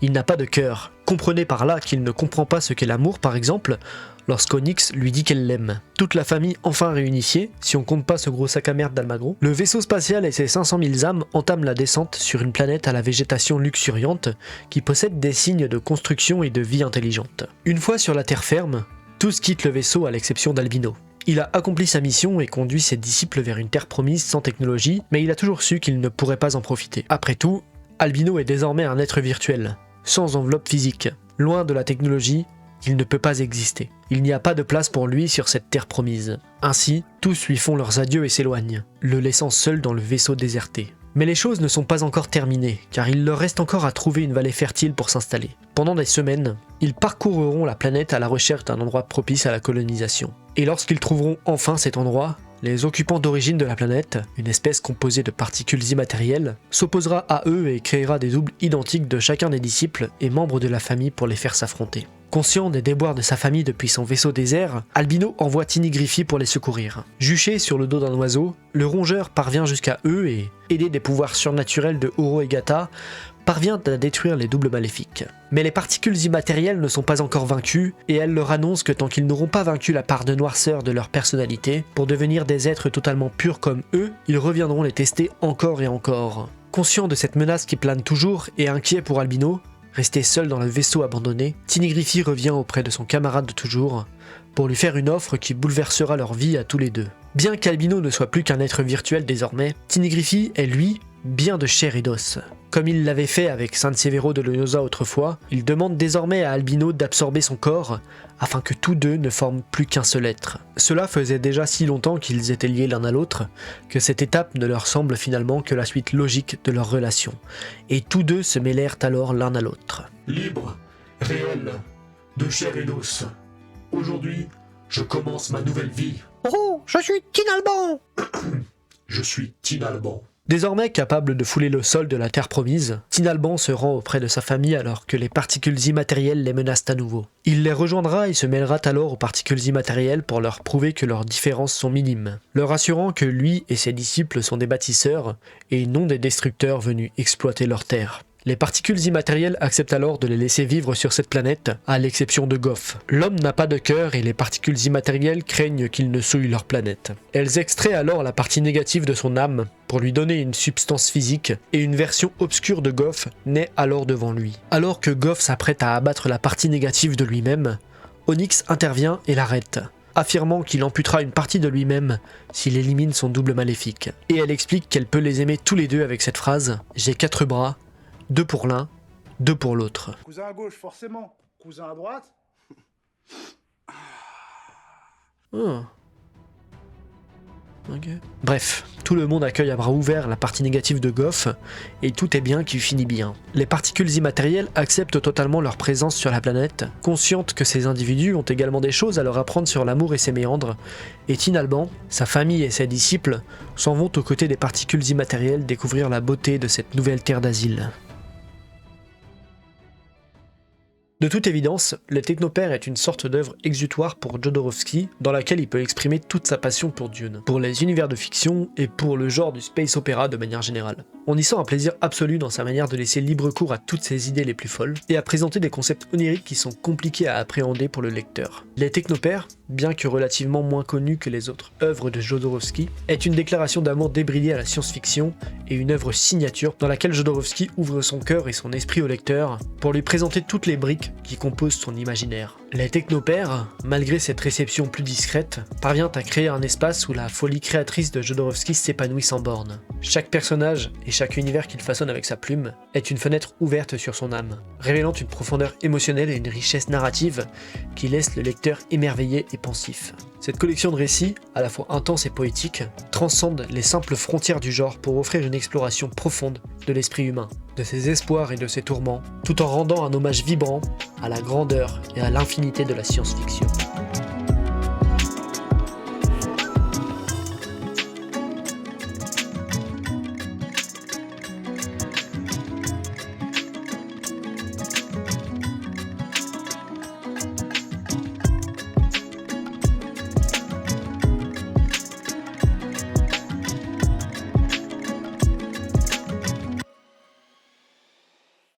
il n'a pas de cœur. Comprenez par là qu'il ne comprend pas ce qu'est l'amour, par exemple, lorsqu'Onyx lui dit qu'elle l'aime. Toute la famille enfin réunifiée, si on compte pas ce gros sac à merde d'Almagro, le vaisseau spatial et ses 500 000 âmes entament la descente sur une planète à la végétation luxuriante qui possède des signes de construction et de vie intelligente. Une fois sur la terre ferme, tous quittent le vaisseau à l'exception d'Albino. Il a accompli sa mission et conduit ses disciples vers une terre promise sans technologie, mais il a toujours su qu'il ne pourrait pas en profiter. Après tout, Albino est désormais un être virtuel, sans enveloppe physique. Loin de la technologie, il ne peut pas exister. Il n'y a pas de place pour lui sur cette terre promise. Ainsi, tous lui font leurs adieux et s'éloignent, le laissant seul dans le vaisseau déserté. Mais les choses ne sont pas encore terminées, car il leur reste encore à trouver une vallée fertile pour s'installer. Pendant des semaines, ils parcourront la planète à la recherche d'un endroit propice à la colonisation. Et lorsqu'ils trouveront enfin cet endroit, les occupants d'origine de la planète, une espèce composée de particules immatérielles, s'opposera à eux et créera des doubles identiques de chacun des disciples et membres de la famille pour les faire s'affronter. Conscient des déboires de sa famille depuis son vaisseau désert, Albino envoie Tiny Griffey pour les secourir. Juché sur le dos d'un oiseau, le rongeur parvient jusqu'à eux et, aidé des pouvoirs surnaturels de Oro et Gata, parvient à détruire les doubles maléfiques. Mais les particules immatérielles ne sont pas encore vaincues, et elles leur annoncent que tant qu'ils n'auront pas vaincu la part de noirceur de leur personnalité, pour devenir des êtres totalement purs comme eux, ils reviendront les tester encore et encore. Conscient de cette menace qui plane toujours et inquiet pour Albino, resté seul dans le vaisseau abandonné, Tiny Griffey revient auprès de son camarade de toujours, pour lui faire une offre qui bouleversera leur vie à tous les deux. Bien qu'Albino ne soit plus qu'un être virtuel désormais, Tiny Griffey est lui, bien de chair et d'os. Comme il l'avait fait avec San Severo de Loyosa autrefois, il demande désormais à Albino d'absorber son corps, afin que tous deux ne forment plus qu'un seul être. Cela faisait déjà si longtemps qu'ils étaient liés l'un à l'autre, que cette étape ne leur semble finalement que la suite logique de leur relation, et tous deux se mêlèrent alors l'un à l'autre. Libre, réel, de chair et d'os. Aujourd'hui, je commence ma nouvelle vie. Oh, je suis Tinalban. Je suis Tinalban. Désormais capable de fouler le sol de la terre promise, Tinalban se rend auprès de sa famille alors que les particules immatérielles les menacent à nouveau. Il les rejoindra et se mêlera alors aux particules immatérielles pour leur prouver que leurs différences sont minimes, leur assurant que lui et ses disciples sont des bâtisseurs et non des destructeurs venus exploiter leur terre. Les particules immatérielles acceptent alors de les laisser vivre sur cette planète, à l'exception de Goff. L'homme n'a pas de cœur et les particules immatérielles craignent qu'il ne souille leur planète. Elles extraient alors la partie négative de son âme pour lui donner une substance physique, et une version obscure de Goff naît alors devant lui. Alors que Goff s'apprête à abattre la partie négative de lui-même, Onyx intervient et l'arrête, affirmant qu'il amputera une partie de lui-même s'il élimine son double maléfique. Et elle explique qu'elle peut les aimer tous les deux avec cette phrase « J'ai 4 bras ». 2 pour l'un, 2 pour l'autre. Cousin à gauche, forcément. Cousin à droite. Oh. Ok. Bref, tout le monde accueille à bras ouverts la partie négative de Goff, et tout est bien qui finit bien. Les particules immatérielles acceptent totalement leur présence sur la planète, conscientes que ces individus ont également des choses à leur apprendre sur l'amour et ses méandres, et Tinalban, sa famille et ses disciples s'en vont aux côtés des particules immatérielles découvrir la beauté de cette nouvelle terre d'asile. De toute évidence, Le Technopère est une sorte d'œuvre exutoire pour Jodorowsky, dans laquelle il peut exprimer toute sa passion pour Dune, pour les univers de fiction et pour le genre du space opéra de manière générale. On y sent un plaisir absolu dans sa manière de laisser libre cours à toutes ses idées les plus folles, et à présenter des concepts oniriques qui sont compliqués à appréhender pour le lecteur. Les Technopères, bien que relativement moins connus que les autres œuvres de Jodorowsky, est une déclaration d'amour débridée à la science-fiction et une œuvre signature dans laquelle Jodorowsky ouvre son cœur et son esprit au lecteur pour lui présenter toutes les briques qui composent son imaginaire. Les Technopères, malgré cette réception plus discrète, parvient à créer un espace où la folie créatrice de Jodorowsky s'épanouit sans borne. Chaque personnage et chaque univers qu'il façonne avec sa plume est une fenêtre ouverte sur son âme, révélant une profondeur émotionnelle et une richesse narrative qui laisse le lecteur émerveillé et pensif. Cette collection de récits, à la fois intense et poétique, transcende les simples frontières du genre pour offrir une exploration profonde de l'esprit humain, de ses espoirs et de ses tourments, tout en rendant un hommage vibrant à la grandeur et à l'infinité de la science-fiction.